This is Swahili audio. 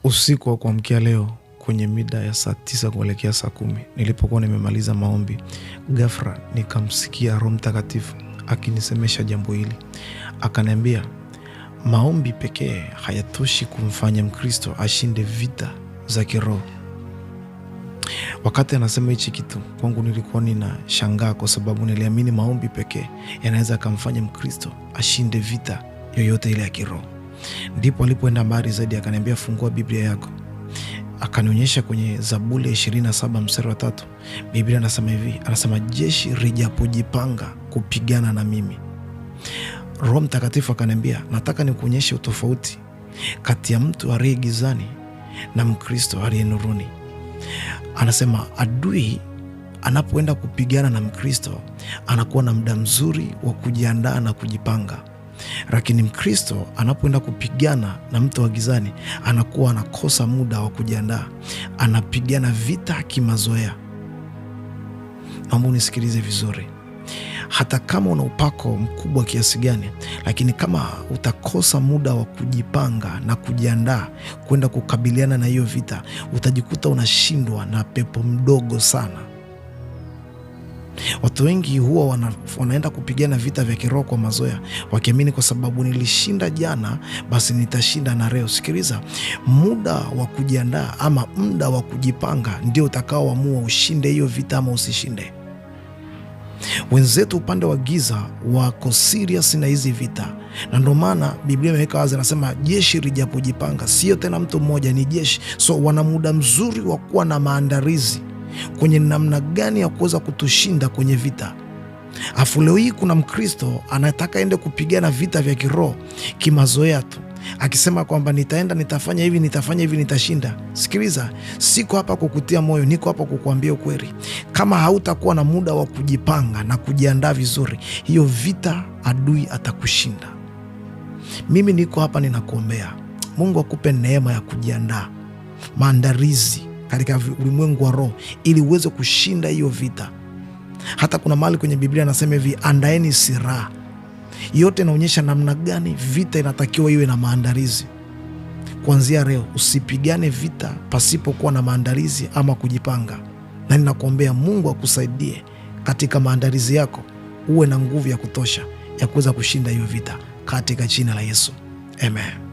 Usiku wa kuamkia leo kwenye mida ya saa 9 kuelekea saa 10, nilipokuwa nimemaliza maombi, ghafla nikamsikia Roho Mtakatifu akinisemesha jambo hili. Akaniambia, maombi pekee hayatoshi kumfanya Mkristo ashinde vita za kiroho. Wakati anasema hichi kitu, kwangu nilikuwa ninashangaa, kwa sababu niliamini maombi pekee yanaweza kumfanya Mkristo ashinde vita yoyote ile ya kiroho. Ndipo alipoenda mbali zaidi, akaniambia, fungua Biblia yako. Akanionyesha kwenye Zaburi 27 mstari wa 3. Biblia anasema hivi, anasema, jeshi lijapojipanga kupigana na mimi. Roho Mtakatifu akaniambia, nataka nikuonyeshe utofauti kati ya mtu aliye gizani na Mkristo aliye nuruni. Anasema adui anapoenda kupigana na Mkristo anakuwa na muda mzuri wa kujiandaa na kujipanga, lakini Mkristo anapoenda kupigana na mtu wa gizani anakuwa anakosa muda wa kujiandaa, anapigana vita kimazoea. Naomba unisikilize vizuri. Hata kama una upako mkubwa kiasi gani, lakini kama utakosa muda wa kujipanga na kujiandaa kwenda kukabiliana na hiyo vita, utajikuta unashindwa na pepo mdogo sana. Watu wengi huwa wanaenda kupigana vita vya kiroho kwa mazoea, wakiamini kwa sababu nilishinda jana, basi nitashinda na leo. Sikiliza, muda wa kujiandaa ama muda wa kujipanga ndio utakaoamua ushinde hiyo vita ama usishinde. Wenzetu upande wa giza wako serious na hizi vita, na ndio maana Biblia imeweka wazi, anasema jeshi lijapojipanga, sio tena mtu mmoja, ni jeshi. So wana muda mzuri wa kuwa na maandalizi kwenye namna gani ya kuweza kutushinda kwenye vita. Afu leo hii kuna Mkristo anataka ende kupigana vita vya kiroho kimazoea tu, akisema kwamba nitaenda, nitafanya hivi, nitashinda. Sikiliza, siko hapa kukutia moyo, niko hapa kukuambia ukweli. Kama hautakuwa na muda wa kujipanga na kujiandaa vizuri, hiyo vita adui atakushinda. Mimi niko hapa ninakuombea Mungu akupe neema ya kujiandaa, maandalizi katika ulimwengu wa roho, ili uweze kushinda hiyo vita. Hata kuna mahali kwenye Biblia anasema hivi, andaeni silaha. Yote inaonyesha namna gani vita inatakiwa iwe na maandalizi. Kuanzia leo usipigane vita pasipokuwa na maandalizi ama kujipanga, na ninakuombea Mungu akusaidie katika maandalizi yako, uwe na nguvu ya kutosha ya kuweza kushinda hiyo vita katika jina la Yesu. Amen.